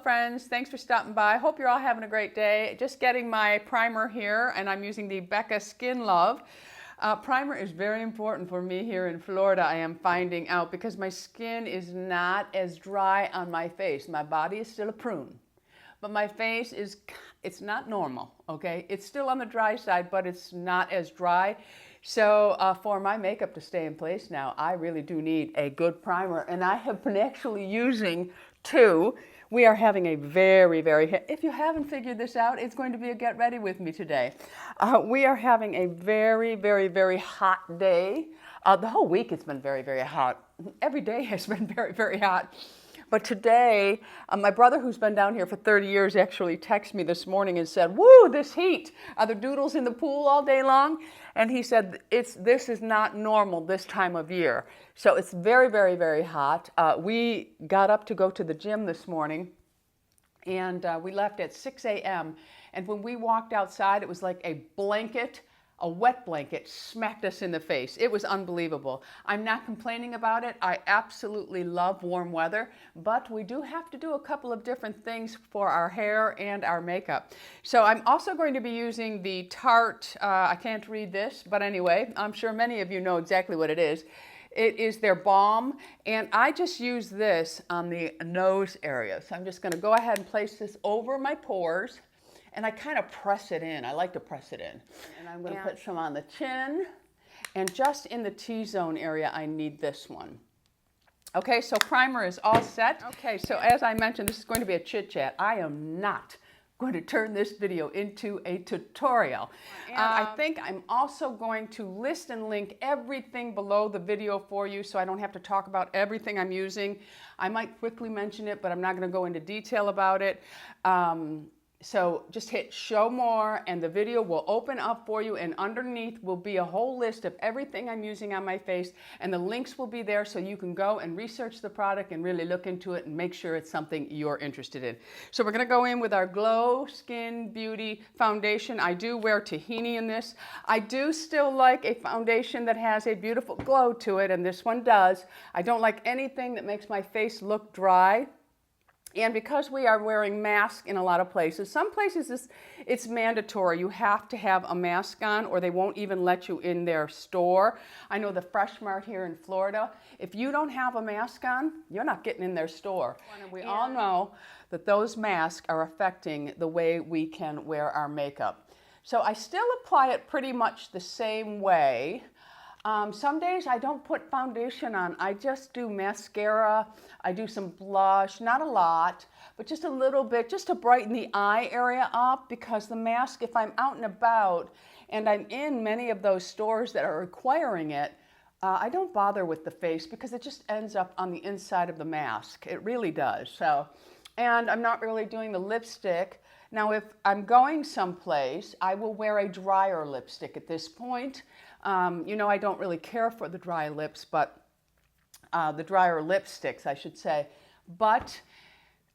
friends. Thanks for stopping by. Hope you're all having a great day. Just getting my primer here, and I'm using the Becca Skin Love. Primer is very important for me here in Florida, I am finding out, because my skin is not as dry on my face. My body is still a prune, but my face is, it's not normal, okay? It's still on the dry side, but it's not as dry. So for my makeup to stay in place now, I really do need a good primer, and I have been actually using two. We are having a very, if you haven't figured this out, it's going to be a get ready with me today. We are having a very hot day. The whole week it's been very hot. Every day has been very hot. But today, my brother, who's been down here for 30 years, actually texted me this morning and said, "Woo, this heat! Are there doodles in the pool all day long?" And he said, this is not normal this time of year. So it's very hot. We got up to go to the gym this morning, and we left at 6 a.m. And when we walked outside, it was like a wet blanket smacked us in the face. It was unbelievable. I'm not complaining about it. I absolutely love warm weather, but we do have to do a couple of different things for our hair and our makeup. So I'm also going to be using the Tarte, I can't read this, but anyway, I'm sure many of you know exactly what it is. It is their balm, and I just use this on the nose area. So I'm just gonna go ahead and place this over my pores. And I kind of press it in. I like to press it in. And I'm going to put some on the chin. And just in the T-zone area, I need this one. Okay, so primer is all set. Okay, so as I mentioned, this is going to be a chit-chat. I am not going to turn this video into a tutorial. And I think I'm also going to list and link everything below the video for you, so I don't have to talk about everything I'm using. I might quickly mention it, but I'm not going to go into detail about it. So just hit show more and the video will open up for you, and underneath will be a whole list of everything I'm using on my face, and the links will be there so you can go and research the product and really look into it and make sure it's something you're interested in. So we're going to go in with our Glow Skin Beauty foundation. I do wear Tahini in this. I do still like a foundation that has a beautiful glow to it, and this one does. I don't like anything that makes my face look dry. And because we are wearing masks in a lot of places, some places it's mandatory. You have to have a mask on or they won't even let you in their store. I know the Fresh Mart here in Florida, if you don't have a mask on, you're not getting in their store. And we all know that those masks are affecting the way we can wear our makeup. So I still apply it pretty much the same way. Some days I don't put foundation on. I just do mascara. I do some blush, not a lot, but just a little bit, just to brighten the eye area up, because the mask, if I'm out and about and I'm in many of those stores that are requiring it, I don't bother with the face because it just ends up on the inside of the mask. It really does. So, and I'm not really doing the lipstick. Now, if I'm going someplace, I will wear a drier lipstick at this point. You know, I don't really care for the dry lips, but the drier lipsticks, I should say, but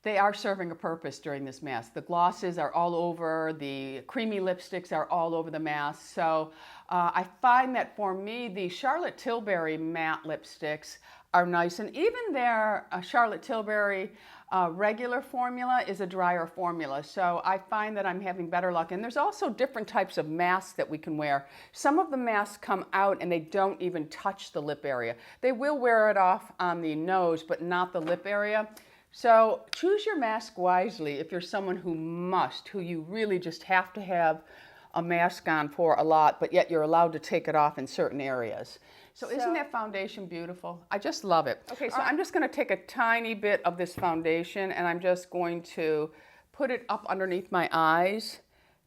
they are serving a purpose during this mask. The glosses are all over, the creamy lipsticks are all over the mask. So I find that for me, the Charlotte Tilbury matte lipsticks are nice, and even their Charlotte Tilbury regular formula is a drier formula, so I find that I'm having better luck. And there's also different types of masks that we can wear. Some of the masks come out and they don't even touch the lip area. They will wear it off on the nose, but not the lip area. So choose your mask wisely if you're someone who you really just have to have a mask on for a lot, but yet you're allowed to take it off in certain areas. So isn't that foundation beautiful? I just love it. Okay, so I'm just going to take a tiny bit of this foundation and I'm just going to put it up underneath my eyes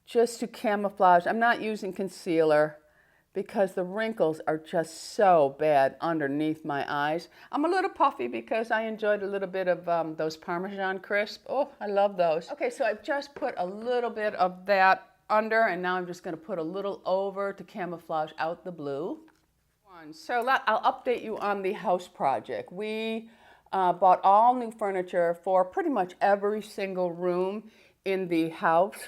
just to camouflage. I'm not using concealer because the wrinkles are just so bad underneath my eyes. I'm a little puffy because I enjoyed a little bit of those Parmesan crisp. Oh, I love those. Okay, so I've just put a little bit of that under, and now I'm just going to put a little over to camouflage out the blue. So I'll update you on the house project. We bought all new furniture for pretty much every single room in the house,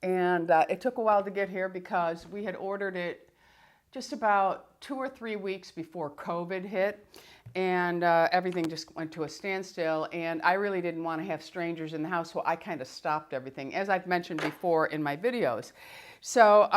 and it took a while to get here because we had ordered it just about 2 or 3 weeks before COVID hit, and everything just went to a standstill, and I really didn't want to have strangers in the house, so I kind of stopped everything, as I've mentioned before in my videos. So,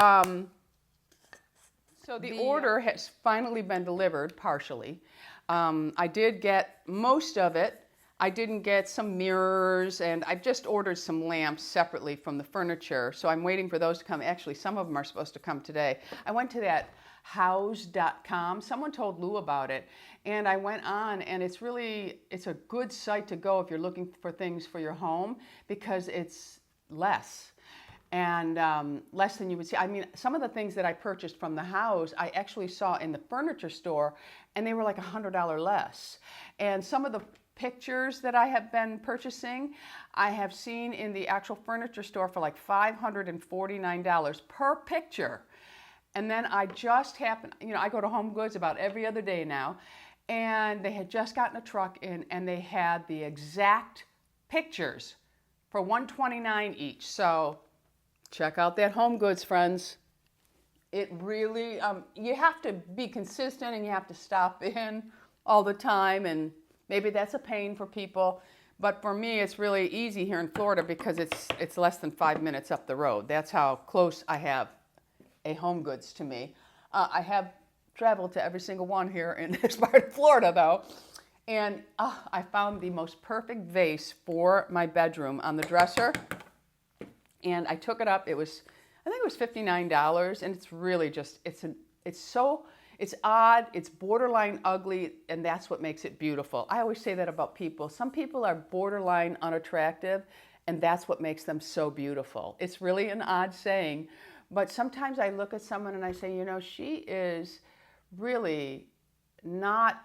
the order has finally been delivered, partially. I did get most of it. I didn't get some mirrors, and I've just ordered some lamps separately from the furniture, so I'm waiting for those to come. Actually, some of them are supposed to come today. I went to that house.com. Someone told Lou about it, and I went on, and it's a good site to go if you're looking for things for your home, because it's less. And less than you would see. I mean, some of the things that I purchased from the house, I actually saw in the furniture store, and they were like $100 less. And some of the pictures that I have been purchasing, I have seen in the actual furniture store for like $549 per picture. And then I just happened, I go to Home Goods about every other day now, and they had just gotten a truck in, and they had the exact pictures for $129 each. So check out that Home Goods, friends. It really, you have to be consistent, and you have to stop in all the time, and maybe that's a pain for people. But for me, it's really easy here in Florida because it's less than 5 minutes up the road. That's how close I have a Home Goods to me. I have traveled to every single one here in this part of Florida, though. And I found the most perfect vase for my bedroom on the dresser. And I took it up. I think it was $59, and it's really just, it's odd, it's borderline ugly, and that's what makes it beautiful. I always say that about people. Some people are borderline unattractive, and that's what makes them so beautiful. It's really an odd saying, but sometimes I look at someone and I say, she is really not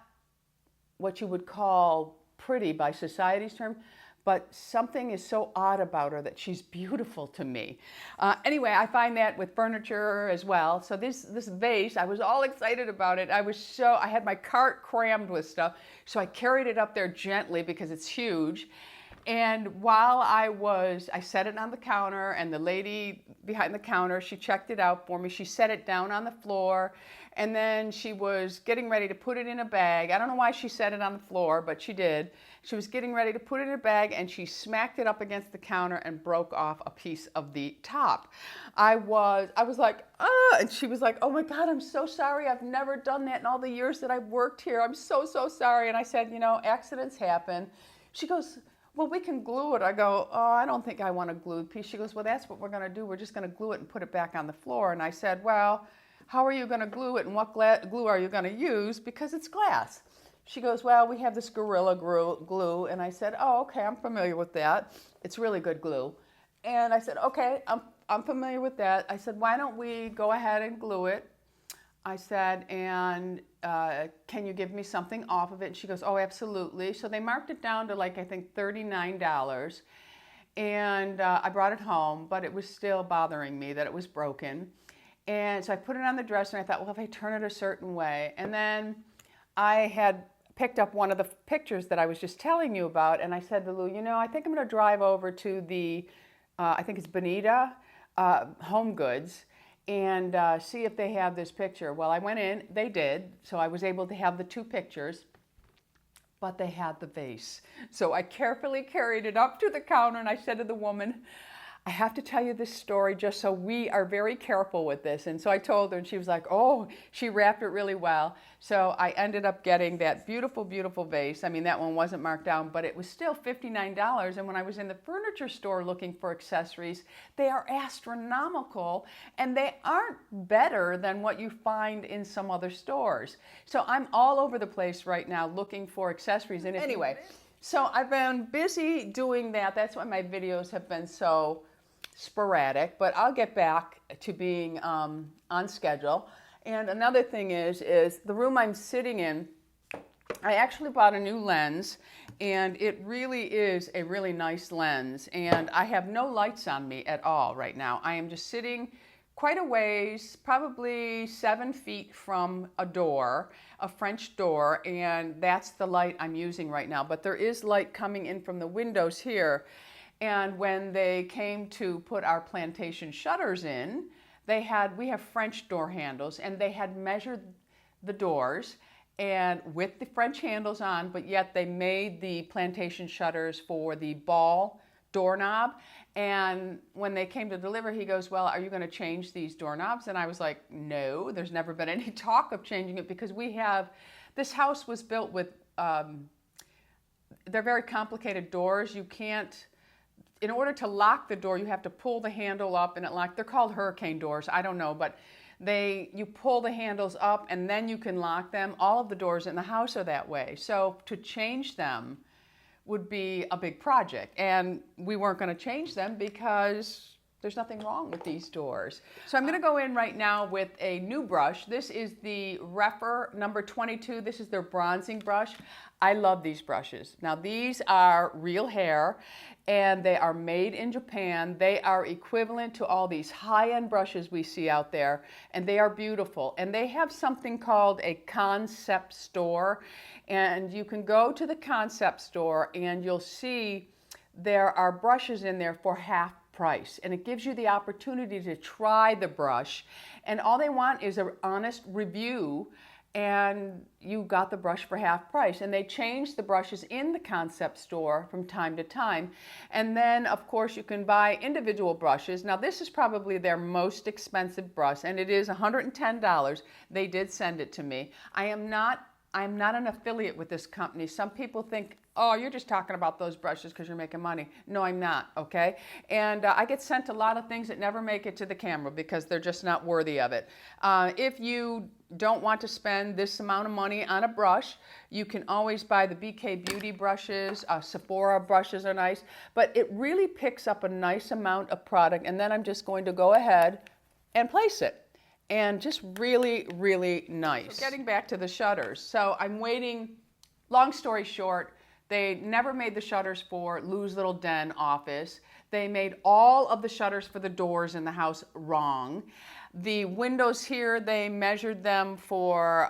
what you would call pretty by society's term, but something is so odd about her that she's beautiful to me. Anyway, I find that with furniture as well. So this vase, I was all excited about it. I had my cart crammed with stuff, so I carried it up there gently because it's huge. And while I set it on the counter, and the lady behind the counter, she checked it out for me. She set it down on the floor, and then she was getting ready to put it in a bag. I don't know why she set it on the floor, but she did. She was getting ready to put it in a bag, and she smacked it up against the counter and broke off a piece of the top. I was like, and she was like, oh my God, I'm so sorry. I've never done that in all the years that I've worked here. I'm so, so sorry. And I said, accidents happen. She goes, well, we can glue it. I go, oh, I don't think I want to glue the piece. She goes, well, that's what we're going to do. We're just going to glue it and put it back on the floor. And I said, well, how are you going to glue it, and what glue are you going to use, because it's glass? She goes, well, we have this Gorilla glue. And I said, oh, okay, I'm familiar with that. It's really good glue. And I said, okay, I'm familiar with that. I said, why don't we go ahead and glue it? I said, and can you give me something off of it? And she goes, oh, absolutely. So they marked it down to I think $39. And I brought it home, but it was still bothering me that it was broken. And so I put it on the dresser, and I thought, well, if I turn it a certain way. And then I had picked up one of the pictures that I was just telling you about, and I said to Lou, I think I'm going to drive over to the, I think it's Bonita Home Goods, and see if they have this picture. Well, I went in, they did, so I was able to have the two pictures, but they had the vase. So I carefully carried it up to the counter, and I said to the woman, I have to tell you this story just so we are very careful with this. And so I told her, and she was like, oh, she wrapped it really well. So I ended up getting that beautiful, beautiful vase. I mean, that one wasn't marked down, but it was still $59. And when I was in the furniture store looking for accessories, they are astronomical, and they aren't better than what you find in some other stores. So I'm all over the place right now looking for accessories. And anyway, so I've been busy doing that. That's why my videos have been so sporadic, but I'll get back to being on schedule. And another thing is the room I'm sitting in, I actually bought a new lens, and it really is a really nice lens, and I have no lights on me at all right now. I am just sitting quite a ways, probably 7 feet from a door, a French door, and that's the light I'm using right now. But there is light coming in from the windows here. And when they came to put our plantation shutters in, we have French door handles, and they had measured the doors and with the French handles on, but yet they made the plantation shutters for the ball doorknob. And when they came to deliver, he goes, well, are you going to change these doorknobs? And I was like, no, there's never been any talk of changing it, because this house was built with, they're very complicated doors. You can't, in order to lock the door, you have to pull the handle up and it lock. They're called hurricane doors. I don't know, but you pull the handles up and then you can lock them. All of the doors in the house are that way. So to change them would be a big project, and we weren't going to change them because there's nothing wrong with these doors. So I'm going to go in right now with a new brush. This is the Rephr number 22. This is their bronzing brush. I love these brushes. Now these are real hair, and they are made in Japan. They are equivalent to all these high-end brushes we see out there, and they are beautiful. And they have something called a concept store, and you can go to the concept store and you'll see there are brushes in there for half price, and it gives you the opportunity to try the brush, and all they want is an honest review, and you got the brush for half price. And they change the brushes in the concept store from time to time. And then of course you can buy individual brushes. Now this is probably their most expensive brush, and it is $110. They did send it to me. I'm not an affiliate with this company. Some people think, oh, you're just talking about those brushes because you're making money. No, I'm not, okay? And I get sent a lot of things that never make it to the camera because they're just not worthy of it. If you don't want to spend this amount of money on a brush, you can always buy the BK Beauty brushes. Sephora brushes are nice, but it really picks up a nice amount of product, and then I'm just going to go ahead and place it. And just really, really nice. So getting back to the shutters. So I'm waiting, long story short, they never made the shutters for Lou's Little Den office. They made all of the shutters for the doors in the house wrong. The windows here, they measured them for,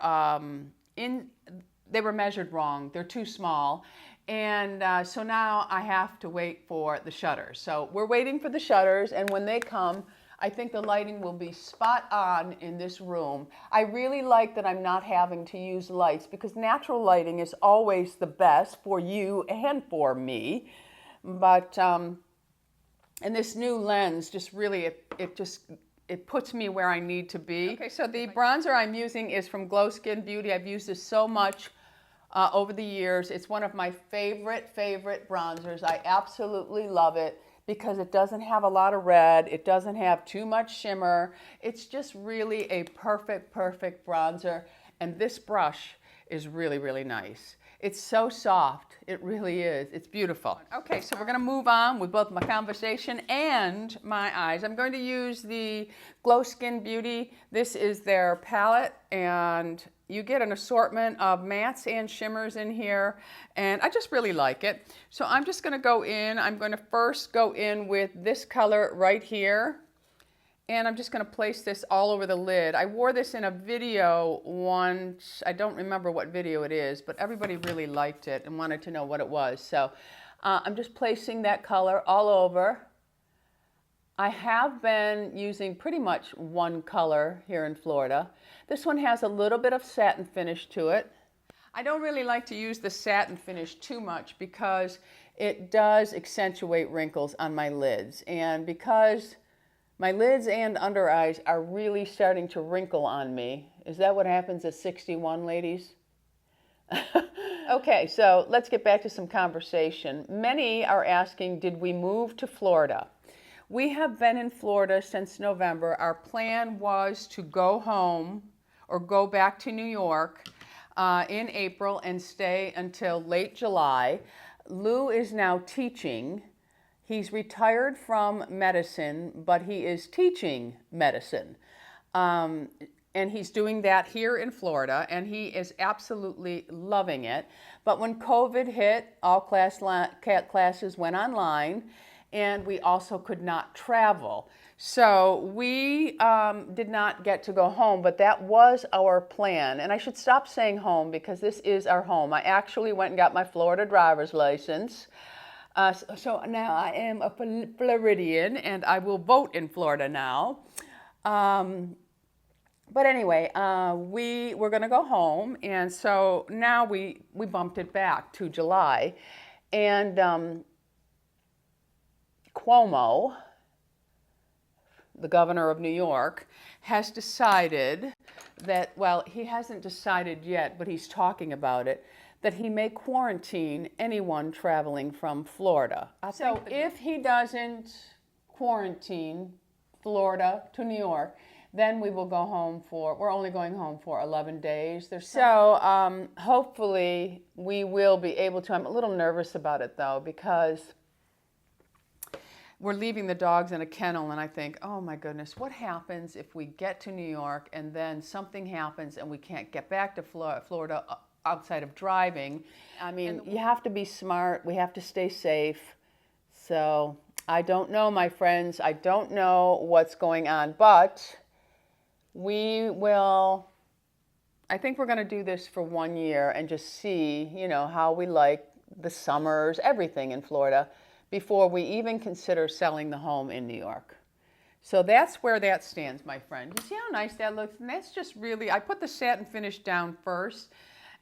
they were measured wrong. They're too small. And so now I have to wait for the shutters. So we're waiting for the shutters, and when they come, I think the lighting will be spot on in this room. I really like that I'm not having to use lights, because natural lighting is always the best for you and for me. But, and this new lens just really, it puts me where I need to be. Okay, so the bronzer I'm using is from GlowBeauty. I've used this so much over the years. It's one of my favorite bronzers. I absolutely love it, because it doesn't have a lot of red, it doesn't have too much shimmer. It's just really a perfect bronzer, and this brush is really, really nice. It's so soft, it really is. It's beautiful. Okay, so we're gonna move on with both my conversation and my eyes. I'm going to use the GlowBeauty. This is their palette, and you get an assortment of mattes and shimmers in here, and I just really like it. So I'm just going to go in. I'm going to first go in with this color right here, and I'm just going to place this all over the lid. I wore this in a video once. I don't remember what video it is, but everybody really liked it and wanted to know what it was. So I'm just placing that color all over. I have been using pretty much one color here in Florida. This one has a little bit of satin finish to it. I don't really like to use the satin finish too much because it does accentuate wrinkles on my lids. And because my lids and under eyes are really starting to wrinkle on me. Is that what happens at 61, ladies? Okay, so let's get back to some conversation. Many are asking, did we move to Florida? We have been in Florida since November. Our plan was to go home or go back to New York in April and stay until late July. Lou is now teaching. He's retired from medicine, but he is teaching medicine. And he's doing that here in Florida, and he is absolutely loving it. But when COVID hit, all classes went online, and we also could not travel. So we did not get to go home, but that was our plan. And I should stop saying home because this is our home. I actually went and got my Florida driver's license. So now I am a Floridian, and I will vote in Florida now. But anyway, we were going to go home, and so now we bumped it back to July. And Cuomo, the governor of New York, has decided that, well, he hasn't decided yet, but he's talking about it, that he may quarantine anyone traveling from Florida. So if he doesn't quarantine Florida to New York, then we will go home we're only going home for 11 days. So hopefully we will be able to. I'm a little nervous about it though, because we're leaving the dogs in a kennel, and I think, oh my goodness, what happens if we get to New York and then something happens and we can't get back to Florida outside of driving? I mean, you have to be smart. We have to stay safe. So I don't know, my friends. I don't know what's going on, but we will, I think we're going to do this for 1 year and just see, you know, how we like the summers, everything in Florida, before we even consider selling the home in New York. So that's where that stands, my friend. You see how nice that looks? And that's just really, I put the satin finish down first,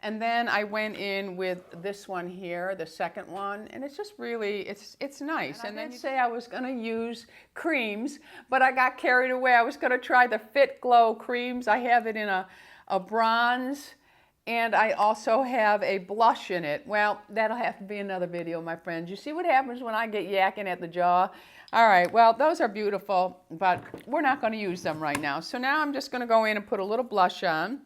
and then I went in with this one here, the second one, and it's just really, it's nice. And then you say I was going to use creams, but I got carried away. I was going to try the Fit Glow creams. I have it in a bronze, and I also have a blush in it. Well, that'll have to be another video, my friends. You see what happens when I get yakking at the jaw? All right, well, those are beautiful, but we're not going to use them right now. So now I'm just going to go in and put a little blush on.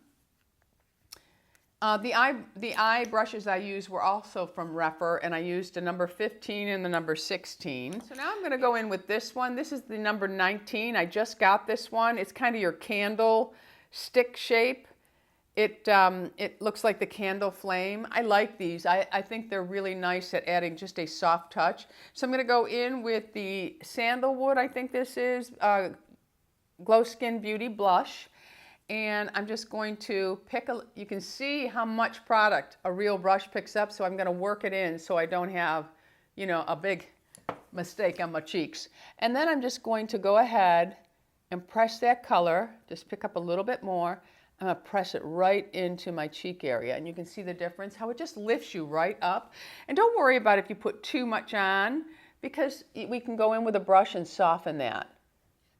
The eye brushes I used were also from Rephr, and I used the number 15 and the number 16. So now I'm going to go in with this one. This is the number 19. I just got this one. It's kind of your candle stick shape. It looks like the candle flame. I like these. I think they're really nice at adding just a soft touch. So I'm going to go in with the Sandlewood, I think this is, Glow Skin Beauty Blush. And I'm just going to pick you can see how much product a real brush picks up, so I'm going to work it in so I don't have, you know, a big mistake on my cheeks. And then I'm just going to go ahead and press that color, just pick up a little bit more. I'm going to press it right into my cheek area, and you can see the difference, how it just lifts you right up. And don't worry about if you put too much on, because we can go in with a brush and soften that.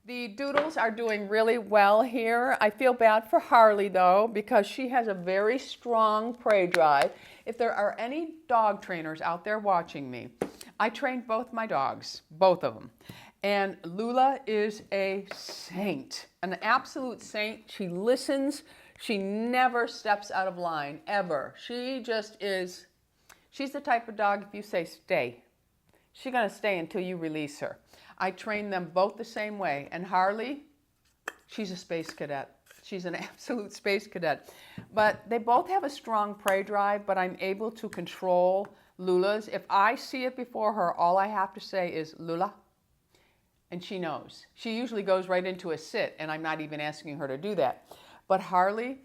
The doodles are doing really well here. I feel bad for Harley though, because she has a very strong prey drive. If there are any dog trainers out there watching me, I trained both my dogs, both of them. And Lula is a saint, an absolute saint. She listens. She never steps out of line, ever. She just is, she's the type of dog, if you say stay, she's gonna stay until you release her. I train them both the same way. And Harley, she's a space cadet. She's an absolute space cadet. But they both have a strong prey drive, but I'm able to control Lula's. If I see it before her, all I have to say is, Lula, and she knows. She usually goes right into a sit, and I'm not even asking her to do that. But Harley,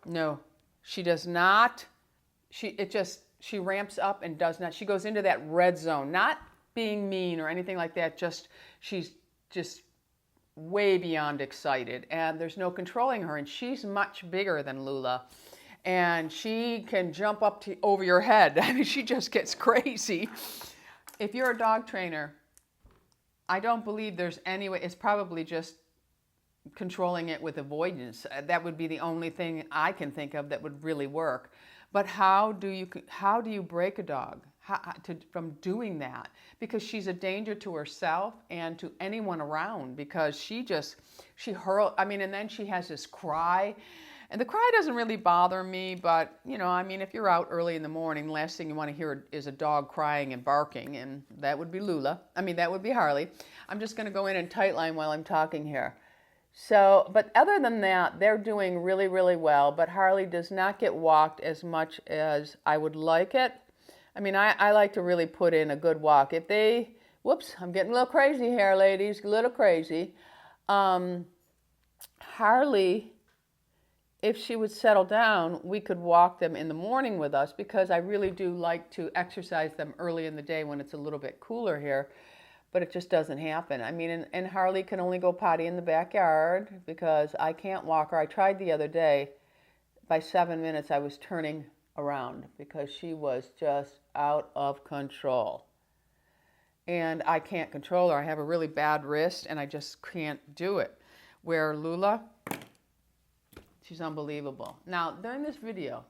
no, she does not. She ramps up and does not. She goes into that red zone, not being mean or anything like that, she's just way beyond excited, and there's no controlling her, and she's much bigger than Lula, and she can jump up over your head. I mean, she just gets crazy. If you're a dog trainer, I don't believe there's any way. It's probably just controlling it with avoidance. That would be the only thing I can think of that would really work. But how do you break a dog from doing that? Because she's a danger to herself and to anyone around, because she hurls. I mean, and then she has this cry, and the cry doesn't really bother me, but you know, I mean, if you're out early in the morning, the last thing you want to hear is a dog crying and barking, and that would be Lula. I mean, that would be Harley. I'm just going to go in and tightline while I'm talking here. So, but other than that, they're doing really, really well, but Harley does not get walked as much as I would like it. I mean, I like to really put in a good walk. If they, whoops, I'm getting a little crazy here, ladies, a little crazy. Harley, if she would settle down, we could walk them in the morning with us, because I really do like to exercise them early in the day when it's a little bit cooler here. but it just doesn't happen. I mean, and Harley can only go potty in the backyard because I can't walk her. I tried the other day. By 7 minutes, I was turning around because she was just out of control. And I can't control her. I have a really bad wrist, and I just can't do it. Where Lula, she's unbelievable. Now, during this video,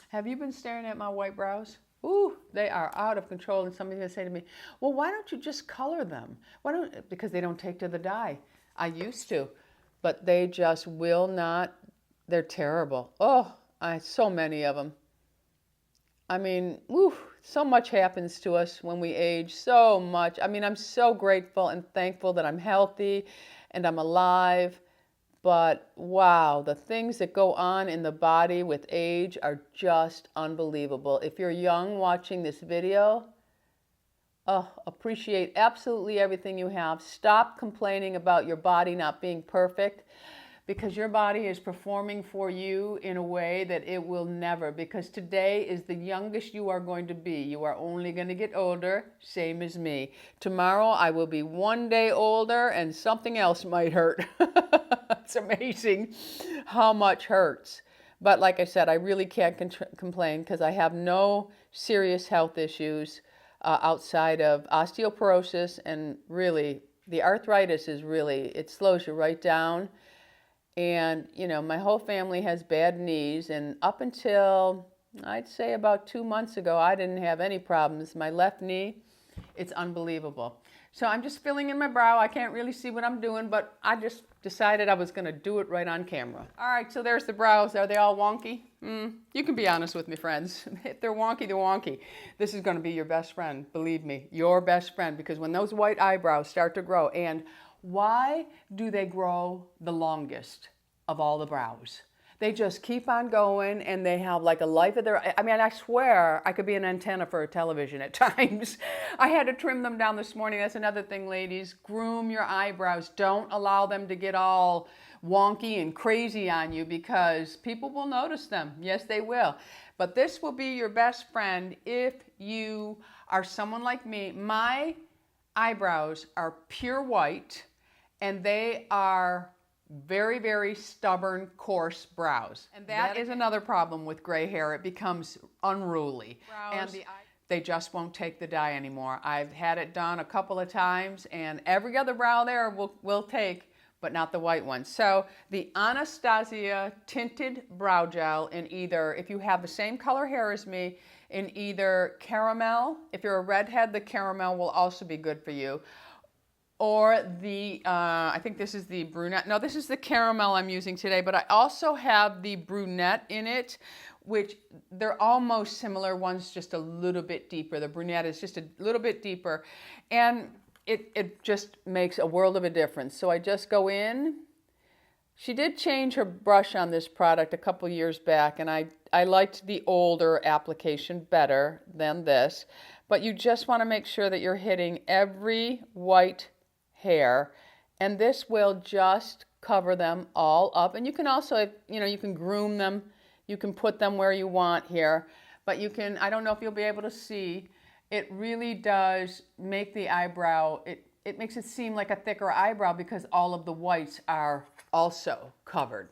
have you been staring at my white brows? Ooh, they are out of control. And somebody's gonna say to me, well, why don't you just color them? Because they don't take to the dye. I used to, but they just will not. They're terrible. Oh, so many of them. I mean, whew, so much happens to us when we age, so much. I mean, I'm so grateful and thankful that I'm healthy and I'm alive. But wow, the things that go on in the body with age are just unbelievable. If you're young watching this video, appreciate absolutely everything you have. Stop complaining about your body not being perfect, because your body is performing for you in a way that it will never, because today is the youngest you are going to be. You are only going to get older, same as me. Tomorrow I will be 1 day older and something else might hurt. It's amazing how much hurts. But like I said, I really can't complain because I have no serious health issues outside of osteoporosis, and really the arthritis is really, it slows you right down. And, you know, my whole family has bad knees, and up until, I'd say about 2 months ago, I didn't have any problems. My left knee, it's unbelievable. So I'm just filling in my brow. I can't really see what I'm doing, but I just decided I was going to do it right on camera. All right, so there's the brows. Are they all wonky? You can be honest with me, friends. If they're wonky, they're wonky. This is going to be your best friend, believe me, your best friend, because when those white eyebrows start to grow, and why do they grow the longest of all the brows? They just keep on going, and they have like a life of their, I mean, I swear I could be an antenna for a television at times. I had to trim them down this morning. That's another thing, ladies. Groom your eyebrows. Don't allow them to get all wonky and crazy on you, because people will notice them. Yes, they will. But this will be your best friend if you are someone like me. My eyebrows are pure white, and they are very, very stubborn, coarse brows. And that is another problem with gray hair. It becomes unruly. And they just won't take the dye anymore. I've had it done a couple of times, and every other brow there will take, but not the white one. So the Anastasia Tinted Brow Gel in either, if you have the same color hair as me, in either caramel. If you're a redhead, the caramel will also be good for you. Or the, I think this is the brunette. No, this is the caramel I'm using today, but I also have the brunette in it, which they're almost similar. One's just a little bit deeper. The brunette is just a little bit deeper. And it just makes a world of a difference. So I just go in. She did change her brush on this product a couple years back, and I liked the older application better than this. But you just want to make sure that you're hitting every white hair, and this will just cover them all up. And you can also, you know, you can groom them, you can put them where you want here, but you can, I don't know if you'll be able to see, it really does make the eyebrow, it makes it seem like a thicker eyebrow because all of the whites are also covered.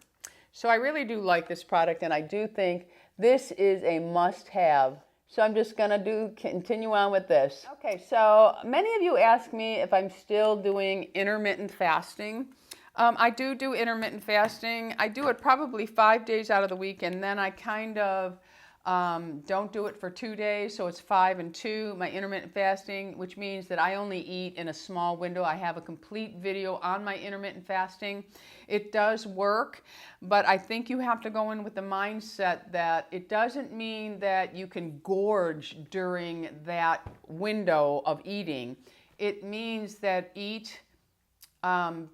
So I really do like this product, and I do think this is a must-have. So I'm just going to continue on with this. Okay, so many of you ask me if I'm still doing intermittent fasting. I do intermittent fasting. I do it probably 5 days out of the week, and then I kind of don't do it for 2 days, so it's 5 and 2, my intermittent fasting, which means that I only eat in a small window. I have a complete video on my intermittent fasting. It does work, but I think you have to go in with the mindset that it doesn't mean that you can gorge during that window of eating. It means that eat,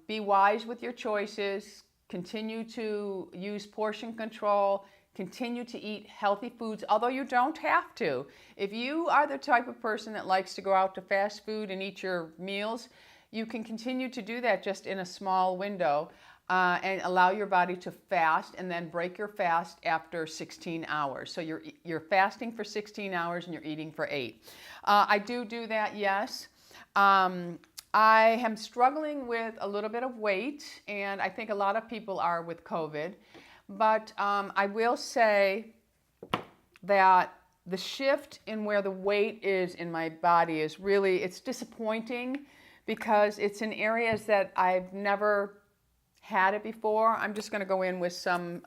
be wise with your choices, continue to use portion control, continue to eat healthy foods, although you don't have to. If you are the type of person that likes to go out to fast food and eat your meals, you can continue to do that just in a small window and allow your body to fast, and then break your fast after 16 hours. So you're fasting for 16 hours and you're eating for 8. I do that, yes. I am struggling with a little bit of weight, and I think a lot of people are with COVID, but I will say that the shift in where the weight is in my body is really, it's disappointing because it's in areas that I've never had it before. I'm just going to go in with some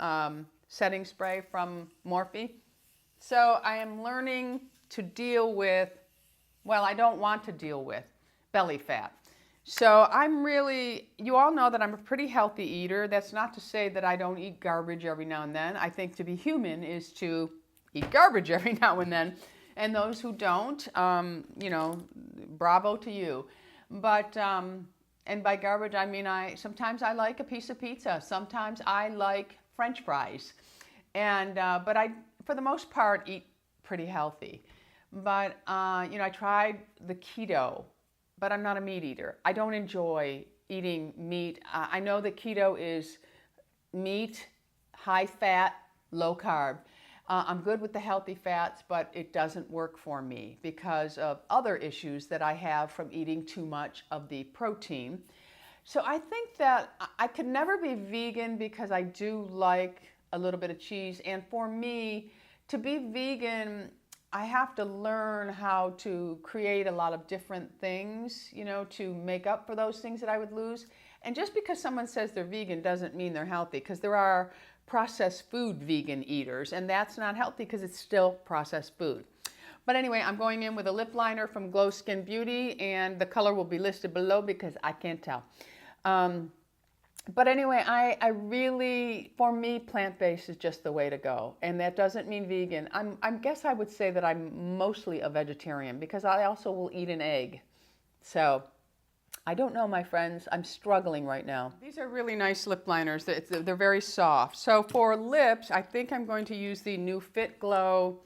setting spray from Morphe. So I am learning to deal with, well, I don't want to deal with belly fat. So I'm really, you all know that I'm a pretty healthy eater. That's not to say that I don't eat garbage every now and then. I think to be human is to eat garbage every now and then. And those who don't, you know, bravo to you. But, and by garbage, I mean, sometimes I like a piece of pizza. Sometimes I like French fries. And, but I, for the most part, eat pretty healthy. But, you know, I tried the keto, but I'm not a meat eater. I don't enjoy eating meat. I know that keto is meat, high fat, low carb. I'm good with the healthy fats, but it doesn't work for me because of other issues that I have from eating too much of the protein. So I think that I could never be vegan because I do like a little bit of cheese. And for me, to be vegan, I have to learn how to create a lot of different things, you know, to make up for those things that I would lose. And just because someone says they're vegan doesn't mean they're healthy, because there are processed food vegan eaters, and that's not healthy because it's still processed food. But anyway, I'm going in with a lip liner from Glow Skin Beauty, and the color will be listed below because I can't tell. But anyway, I really, for me, plant-based is just the way to go. And that doesn't mean vegan. I guess I would say that I'm mostly a vegetarian because I also will eat an egg. So I don't know, my friends. I'm struggling right now. These are really nice lip liners. They're very soft. So for lips, I think I'm going to use the new Fit Glow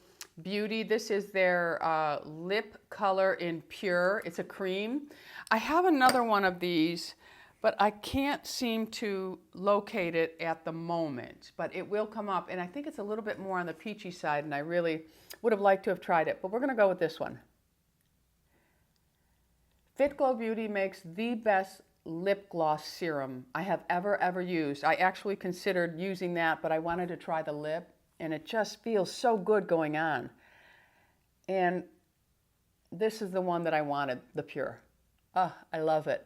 Beauty. This is their lip color in Pure. It's a cream. I have another one of these, but I can't seem to locate it at the moment. But it will come up, and I think it's a little bit more on the peachy side, and I really would have liked to have tried it. But we're going to go with this one. Fit Glow Beauty makes the best lip gloss serum I have ever used. I actually considered using that, but I wanted to try the lip, and it just feels so good going on. And this is the one that I wanted, the Pure. Oh, I love it.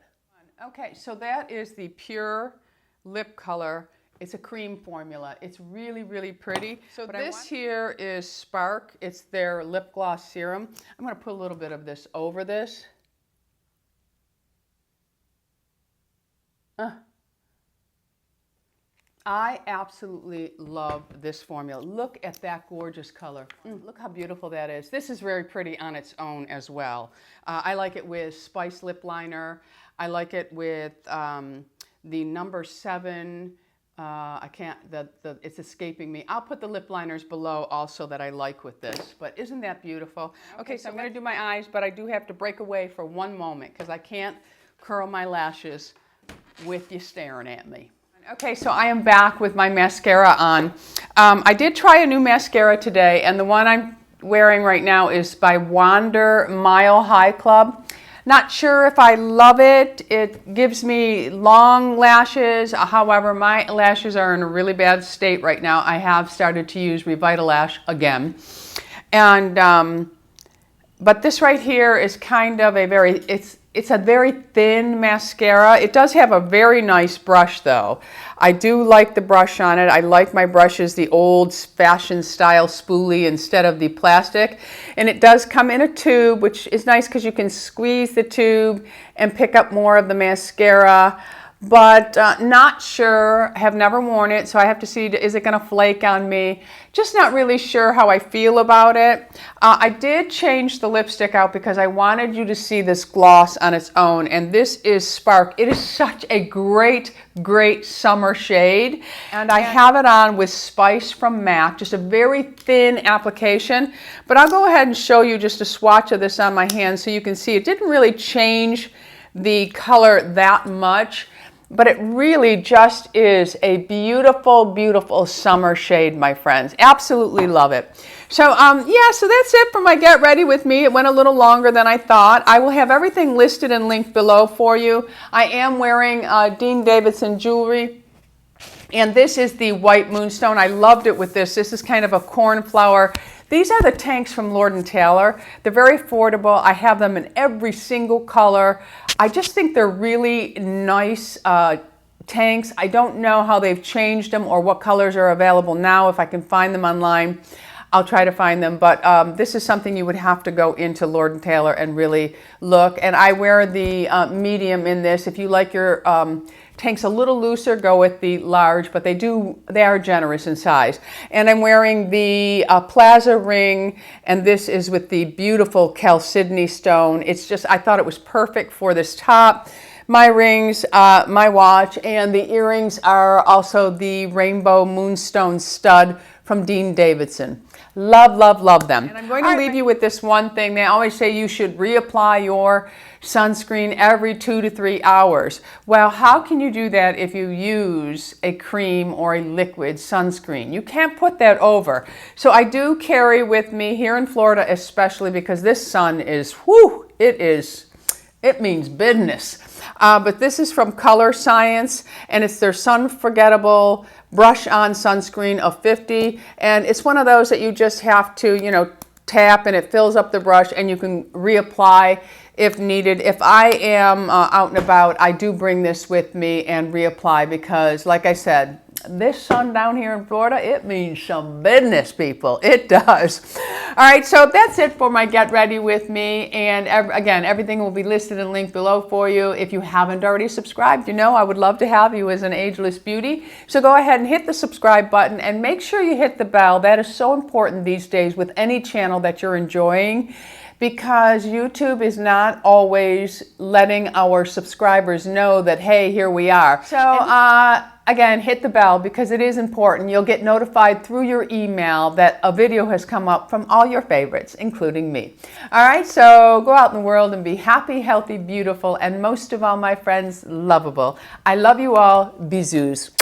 Okay, so that is the Pure lip color. It's a cream formula. It's really, really pretty. So this here is Spark. It's their lip gloss serum. I'm going to put a little bit of this over this. I absolutely love this formula. Look at that gorgeous color. Look how beautiful that is. This is very pretty on its own as well. I like it with Spice Lip Liner. I like it with the number 7. I can't, it's escaping me. I'll put the lip liners below also that I like with this. But isn't that beautiful? Okay, so I'm going to do my eyes, but I do have to break away for one moment because I can't curl my lashes with you staring at me. Okay, so I am back with my mascara on. I did try a new mascara today, and the one I'm wearing right now is by Wander Mile High Club. Not sure if I love it. It gives me long lashes. However, my lashes are in a really bad state right now. I have started to use Revitalash again. And, but this right here is kind of a very, it's a very thin mascara. It does have a very nice brush though. I do like the brush on it. I like my brushes the old-fashioned style spoolie instead of the plastic. And it does come in a tube, which is nice because you can squeeze the tube and pick up more of the mascara. But not sure, have never worn it, so I have to see, is it going to flake on me? Just not really sure how I feel about it. I did change the lipstick out because I wanted you to see this gloss on its own, and this is Spark. It is such a great, great summer shade, and I have it on with Spice from MAC, just a very thin application, but I'll go ahead and show you just a swatch of this on my hand so you can see it didn't really change the color that much. but it really just is a beautiful, beautiful summer shade, my friends. Absolutely love it. So, yeah, so that's it for my Get Ready With Me. It went a little longer than I thought. I will have everything listed and linked below for you. I am wearing Dean Davidson jewelry. And this is the White Moonstone. I loved it with this. This is kind of a cornflower. These are the tanks from Lord & Taylor. They're very affordable. I have them in every single color. I just think they're really nice tanks. I don't know how they've changed them or what colors are available now. If I can find them online, I'll try to find them. But this is something you would have to go into Lord & Taylor and really look. And I wear the medium in this. If you like your tanks a little looser, go with the large, but they are generous in size. And I'm wearing the Plaza ring, and this is with the beautiful Chalcedony stone. It's just, I thought it was perfect for this top. My rings, my watch, and the earrings are also the Rainbow Moonstone stud from Dean Davidson. Love, love, love them. And I'm going to leave you with this one thing. They always say you should reapply your sunscreen every 2 to 3 hours. Well, how can you do that if you use a cream or a liquid sunscreen? You can't put that over. So I do carry with me here in Florida, especially because this sun is, whoo, it means business. But this is from Color Science, and it's their Sun Forgettable Brush On Sunscreen of 50. And it's one of those that you just have to, you know, tap and it fills up the brush and you can reapply if needed. If I am out and about, I do bring this with me and reapply because, like I said, this sun down here in Florida, it means some business, people. It does. All right, so that's it for my Get Ready With Me. And again, everything will be listed and linked below for you. If you haven't already subscribed, you know I would love to have you as an ageless beauty. So go ahead and hit the subscribe button and make sure you hit the bell. That is so important these days with any channel that you're enjoying, because YouTube is not always letting our subscribers know that, hey, here we are. So again, hit the bell because it is important. You'll get notified through your email that a video has come up from all your favorites, including me. All right, so go out in the world and be happy, healthy, beautiful, and most of all, my friends, lovable. I love you all. Bisous.